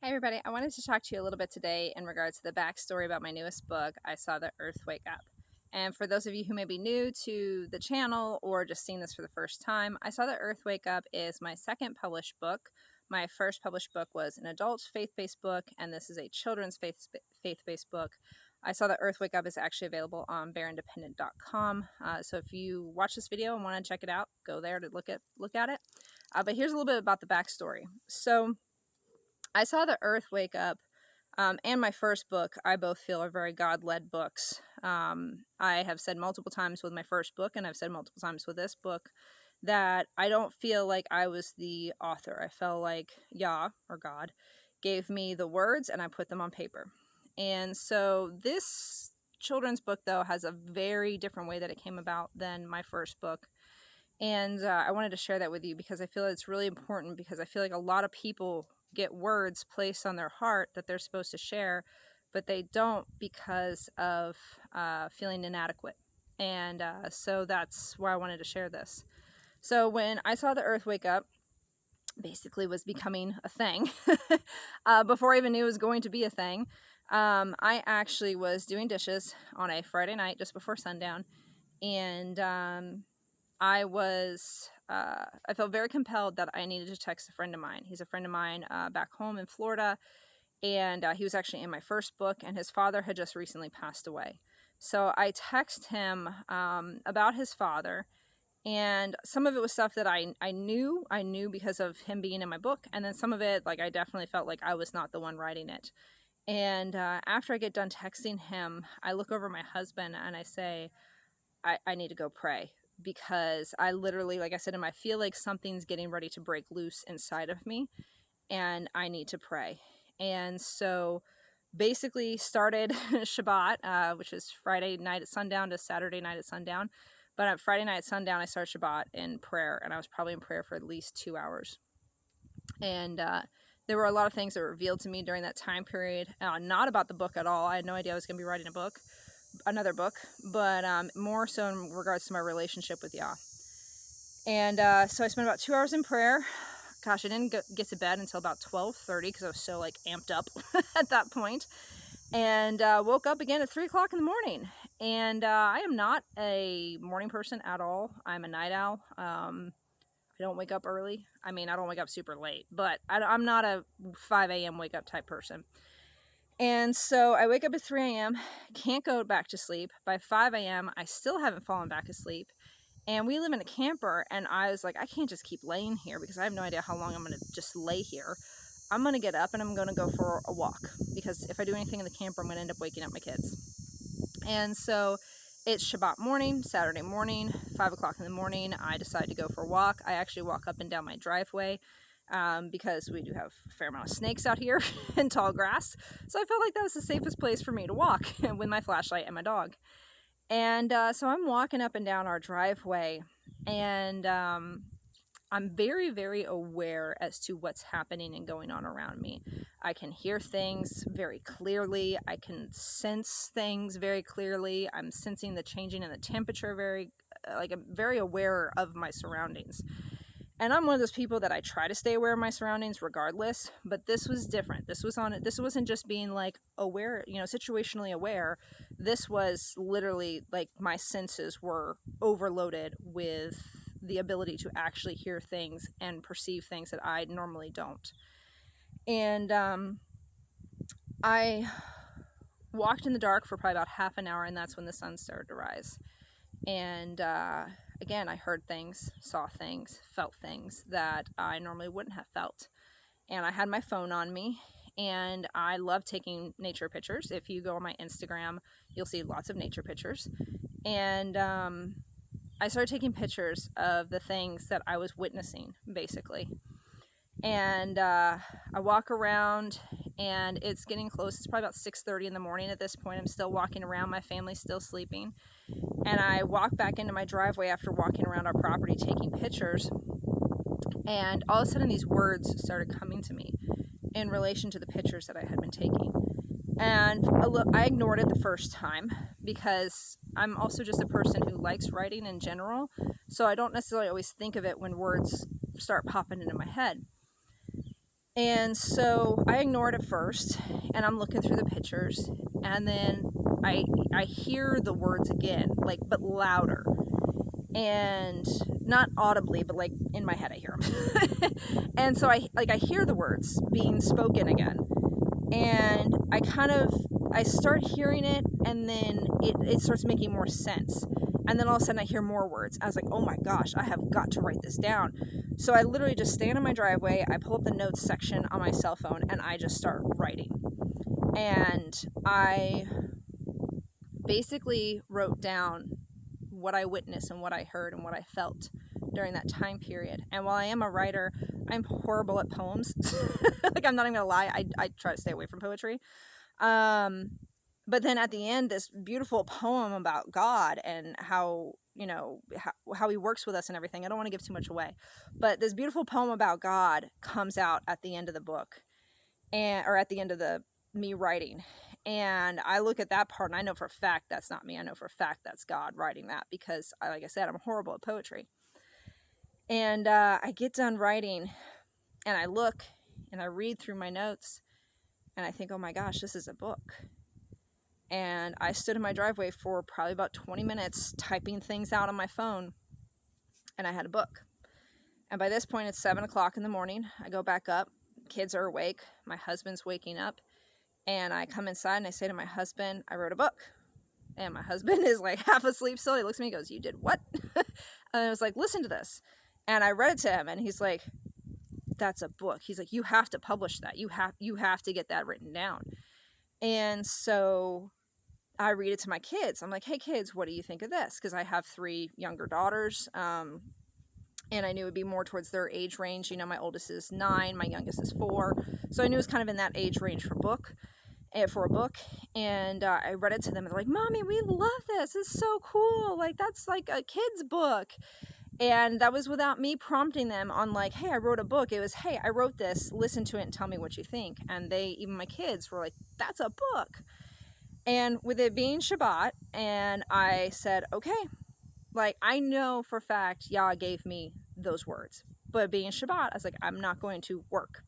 Hi, everybody. I wanted to talk to you a little bit today in regards to the backstory about my newest book, I Saw the Earth Wake Up. And for those of you who may be new to the channel or just seeing this for the first time, I Saw the Earth Wake Up is my second published book. My first published book was an adult faith-based book, and this is a children's faith-based book. I Saw the Earth Wake Up is actually available on bearindependent.com. So if you watch this video and want to check it out, go there to look at it. But here's a little bit about the backstory. So I Saw the Earth Wake Up and my first book, I both feel are very God-led books. I have said multiple times with my first book, and I've said multiple times with this book, that I don't feel like I was the author. I felt like Yah, or God, gave me the words and I put them on paper. And so this children's book, though, has a very different way that it came about than my first book. And I wanted to share that with you because I feel it's really important, because I feel like a lot of people get words placed on their heart that they're supposed to share, but they don't because of feeling inadequate. And so that's why I wanted to share this. So when I Saw the Earth Wake Up, basically was becoming a thing, before I even knew it was going to be a thing, I actually was doing dishes on a Friday night just before sundown, and I felt very compelled that I needed to text a friend of mine. He's a friend of mine back home in Florida, and he was actually in my first book, and his father had just recently passed away. So I texted him about his father, and some of it was stuff that I knew because of him being in my book, and then some of it, like, I definitely felt like I was not the one writing it. And after I get done texting him, I look over my husband and I say, I need to go pray, because I literally, like I said, I feel like something's getting ready to break loose inside of me, and I need to pray. And so basically started Shabbat, which is Friday night at sundown to Saturday night at sundown. But on Friday night at sundown, I started Shabbat in prayer, and I was probably in prayer for at least 2 hours. And there were a lot of things that were revealed to me during that time period, not about the book at all. I had no idea I was going to be writing another book, but more so in regards to my relationship with Yah. And so I spent about 2 hours in prayer. Gosh, I didn't get to bed until about 12:30 because I was so like amped up at that point. And woke up again at 3 o'clock in the morning. And I am not a morning person at all. I'm a night owl. I don't wake up early. I mean, I don't wake up super late, but I'm not a 5 a.m. wake up type person. And so I wake up at 3 a.m., can't go back to sleep. By 5 a.m., I still haven't fallen back asleep. And we live in a camper, and I was like, I can't just keep laying here because I have no idea how long I'm going to just lay here. I'm going to get up and I'm going to go for a walk, because if I do anything in the camper, I'm going to end up waking up my kids. And so it's Shabbat morning, Saturday morning, 5 o'clock in the morning. I decide to go for a walk. I actually walk up and down my driveway, because we do have a fair amount of snakes out here and tall grass. So I felt like that was the safest place for me to walk with my flashlight and my dog. And so I'm walking up and down our driveway, and I'm very, very aware as to what's happening and going on around me. I can hear things very clearly. I can sense things very clearly. I'm sensing the changing in the temperature I'm very aware of my surroundings. And I'm one of those people that I try to stay aware of my surroundings regardless, but this was different. This wasn't just being like aware, situationally aware. This was literally like my senses were overloaded with the ability to actually hear things and perceive things that I normally don't. And I walked in the dark for probably about half an hour, and that's when the sun started to rise. And again, I heard things, saw things, felt things that I normally wouldn't have felt. And I had my phone on me, and I love taking nature pictures. If you go on my Instagram, you'll see lots of nature pictures. And I started taking pictures of the things that I was witnessing, basically. And I walk around, and it's getting close. It's probably about 6:30 in the morning at this point. I'm still walking around. My family's still sleeping. And I walk back into my driveway after walking around our property taking pictures. And all of a sudden, these words started coming to me in relation to the pictures that I had been taking. And I ignored it the first time because I'm also just a person who likes writing in general. So I don't necessarily always think of it when words start popping into my head. And so I ignored it first, and I'm looking through the pictures, and then I hear the words again, like, but louder, and not audibly, but like in my head I hear them. And so I hear the words being spoken again, and I start hearing it, and then it starts making more sense. And then all of a sudden I hear more words. I was like, oh my gosh, I have got to write this down. So I literally just stand in my driveway, I pull up the notes section on my cell phone, and I just start writing. And I basically wrote down what I witnessed and what I heard and what I felt during that time period. And while I am a writer, I'm horrible at poems. Like, I'm not even gonna lie, I try to stay away from poetry. But then at the end, this beautiful poem about God and how, how he works with us and everything. I don't want to give too much away, but this beautiful poem about God comes out at the end of the book, or at the end of me writing. And I look at that part and I know for a fact that's not me. I know for a fact that's God writing that, because like I said, I'm horrible at poetry. And I get done writing and I look and I read through my notes and I think, oh my gosh, this is a book. And I stood in my driveway for probably about 20 minutes typing things out on my phone, and I had a book. And by this point, it's 7 o'clock in the morning. I go back up. Kids are awake. My husband's waking up. And I come inside and I say to my husband, I wrote a book. And my husband is like half asleep still. He looks at me and goes, you did what? And I was like, listen to this. And I read it to him, and he's like, that's a book. He's like, you have to publish that. You have to get that written down. And so I read it to my kids. I'm like, hey kids, what do you think of this? Because I have 3 younger daughters, and I knew it would be more towards their age range. My oldest is 9, my youngest is 4, so I knew it was kind of in that age range for a book. And I read it to them, and they're like, Mommy, we love this. It's so cool. Like, that's like a kid's book. And that was without me prompting them on like, hey, I wrote a book. It was, hey, I wrote this. Listen to it and tell me what you think. And even my kids were like, that's a book. And with it being Shabbat, and I said, okay, like, I know for a fact Yah gave me those words. But being Shabbat, I was like, I'm not going to work.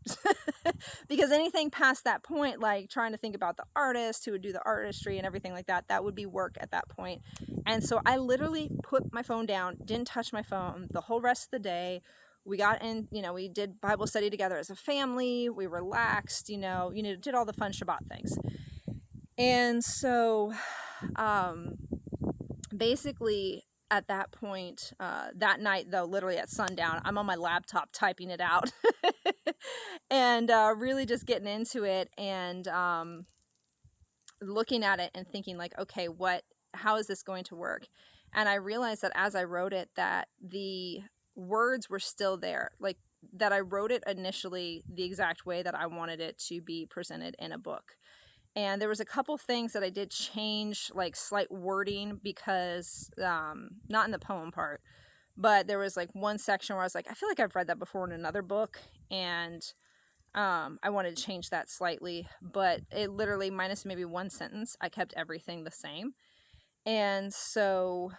Because anything past that point, like trying to think about the artist who would do the artistry and everything like that, that would be work at that point. And so I literally put my phone down, didn't touch my phone the whole rest of the day. We got in, we did Bible study together as a family. We relaxed, did all the fun Shabbat things. And so basically at that point, that night though, literally at sundown, I'm on my laptop typing it out and really just getting into it, and looking at it and thinking like, okay, how is this going to work? And I realized that as I wrote it, that the words were still there, like that I wrote it initially the exact way that I wanted it to be presented in a book. And there was a couple things that I did change, like slight wording, because not in the poem part, but there was like one section where I was like, I feel like I've read that before in another book, and I wanted to change that slightly, but it literally, minus maybe one sentence, I kept everything the same. And so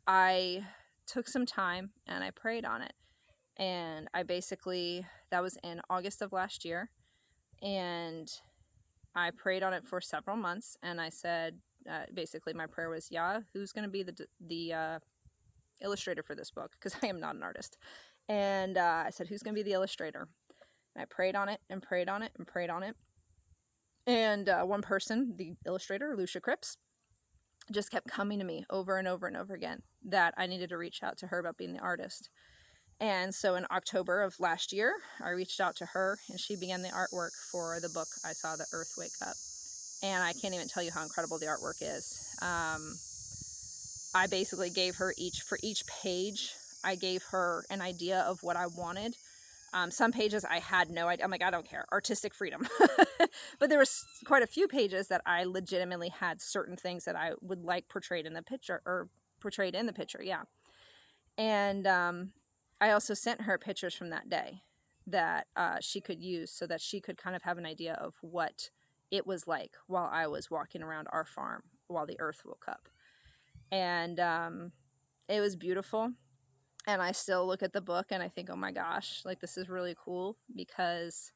I took some time and I prayed on it. And that was in August of last year. And I prayed on it for several months, and I said, basically my prayer was, Yah, who's going to be the illustrator for this book? Because I am not an artist. And I said, who's going to be the illustrator? And I prayed on it and prayed on it and prayed on it. And one person, the illustrator, Lucia Cripps, just kept coming to me over and over and over again that I needed to reach out to her about being the artist. And so in October of last year, I reached out to her, and she began the artwork for the book, I Saw the Earth Wake Up. And I can't even tell you how incredible the artwork is. I basically gave her for each page, I gave her an idea of what I wanted. Some pages I had no idea. I'm like, I don't care. Artistic freedom. But there was quite a few pages that I legitimately had certain things that I would like portrayed in the picture. Yeah. And I also sent her pictures from that day that she could use, so that she could kind of have an idea of what it was like while I was walking around our farm while the earth woke up. And it was beautiful. And I still look at the book and I think, oh my gosh, like, this is really cool, because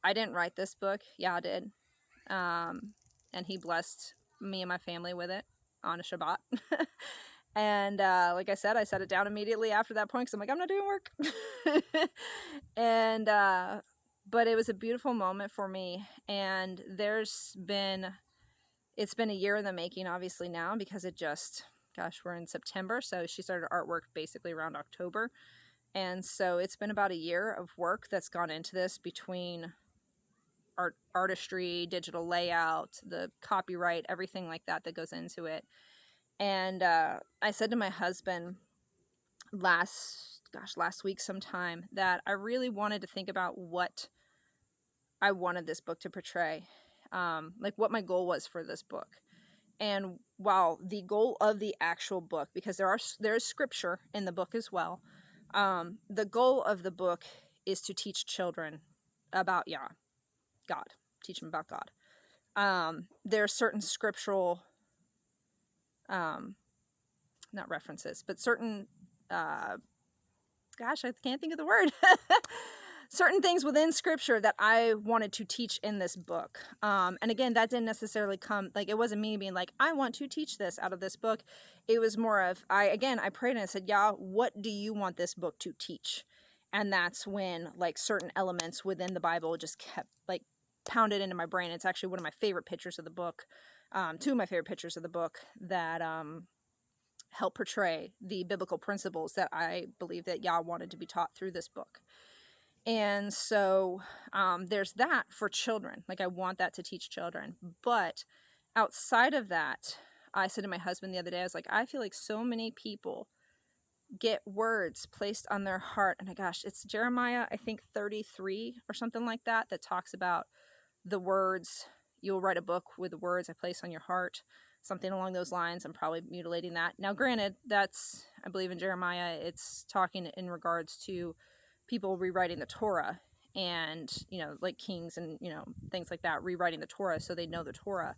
I didn't write this book. Yah did. And he blessed me and my family with it on a Shabbat. And like I said, I set it down immediately after that point because I'm like, I'm not doing work. And but it was a beautiful moment for me. And it's been a year in the making, obviously, now, because we're in September. So she started artwork basically around October. And so it's been about a year of work that's gone into this, between artistry, digital layout, the copyright, everything like that goes into it. And I said to my husband last week sometime that I really wanted to think about what I wanted this book to portray, like what my goal was for this book. And while the goal of the actual book, because there is scripture in the book as well, the goal of the book is to teach children about God, teach them about God. There are certain scriptural, not references, but certain, I can't think of the word. Certain things within scripture that I wanted to teach in this book. And again, that didn't necessarily come, like, it wasn't me being like, I want to teach this out of this book. It was more of, I prayed and I said, Yah, what do you want this book to teach? And that's when, like, certain elements within the Bible just kept, like, pounded into my brain. It's actually one of my favorite pictures of the book. Two of my favorite pictures of the book that help portray the biblical principles that I believe that Yah wanted to be taught through this book. And so there's that for children. Like, I want that to teach children. But outside of that, I said to my husband the other day, I was like, I feel like so many people get words placed on their heart. And it's Jeremiah, I think 33 or something like that talks about the words. You'll write a book with the words I place on your heart. Something along those lines. I'm probably mutilating that. Now, granted, I believe in Jeremiah, it's talking in regards to people rewriting the Torah, and, like kings and, things like that, rewriting the Torah so they know the Torah.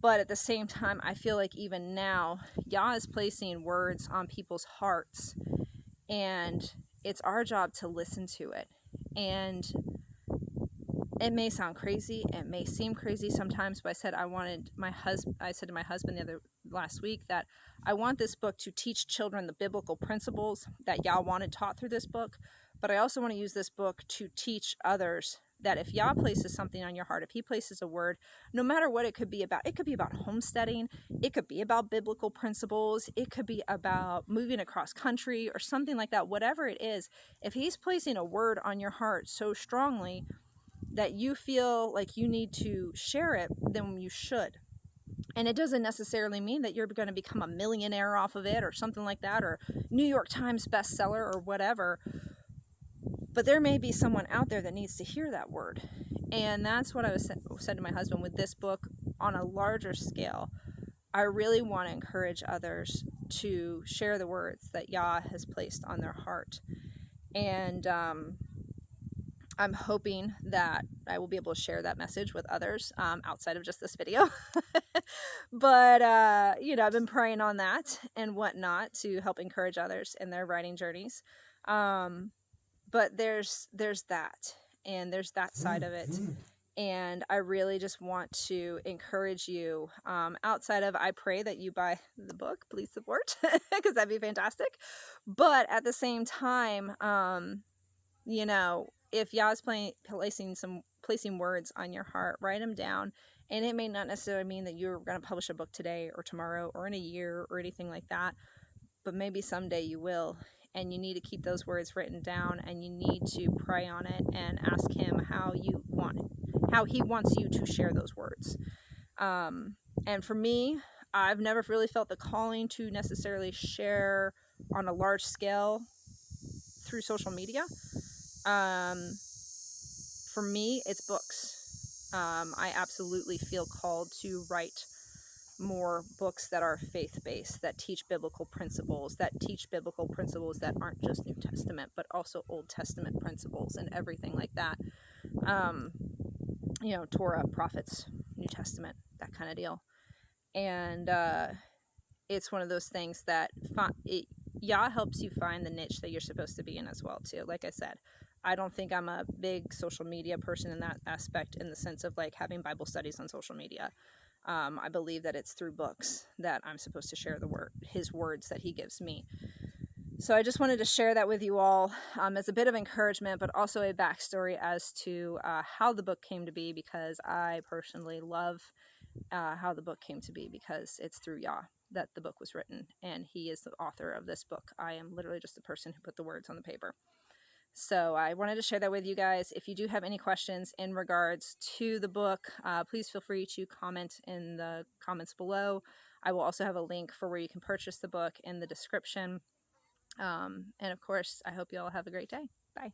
But at the same time, I feel like even now, Yah is placing words on people's hearts, and it's our job to listen to it. And it may sound crazy, it may seem crazy sometimes, but I said to my husband last week that I want this book to teach children the biblical principles that Yah wanted taught through this book, but I also want to use this book to teach others that if Yah places something on your heart, if he places a word, no matter what it could be about homesteading, it could be about biblical principles, it could be about moving across country or something like that, whatever it is, if he's placing a word on your heart so strongly that you feel like you need to share it, then you should. And it doesn't necessarily mean that you're going to become a millionaire off of it or something like that, or New York Times bestseller or whatever. But there may be someone out there that needs to hear that word. And that's what I said to my husband with this book on a larger scale. I really want to encourage others to share the words that Yah has placed on their heart. And I'm hoping that I will be able to share that message with others outside of just this video. But, I've been praying on that and whatnot to help encourage others in their writing journeys. But there's that, and there's that side of it. And I really just want to encourage you, outside of, I pray that you buy the book, please support, because that'd be fantastic. But at the same time, if Yah's placing words on your heart, write them down. And it may not necessarily mean that you're going to publish a book today or tomorrow or in a year or anything like that, but maybe someday you will. And you need to keep those words written down, and you need to pray on it and ask him how he wants you to share those words. And for me, I've never really felt the calling to necessarily share on a large scale through social media. For me, it's books. I absolutely feel called to write more books that are faith-based, that teach biblical principles, that aren't just New Testament, but also Old Testament principles and everything like that. Torah, prophets, New Testament, that kind of deal. And it's one of those things that Yah helps you find the niche that you're supposed to be in as well, too. Like I said, I don't think I'm a big social media person in that aspect, in the sense of like having Bible studies on social media. I believe that it's through books that I'm supposed to share his words that he gives me. So I just wanted to share that with you all as a bit of encouragement, but also a backstory as to how the book came to be, because I personally love how the book came to be, because it's through Yah that the book was written, and he is the author of this book. I am literally just the person who put the words on the paper. So I wanted to share that with you guys. If you do have any questions in regards to the book, please feel free to comment in the comments below. I will also have a link for where you can purchase the book in the description. And of course, I hope you all have a great day. Bye.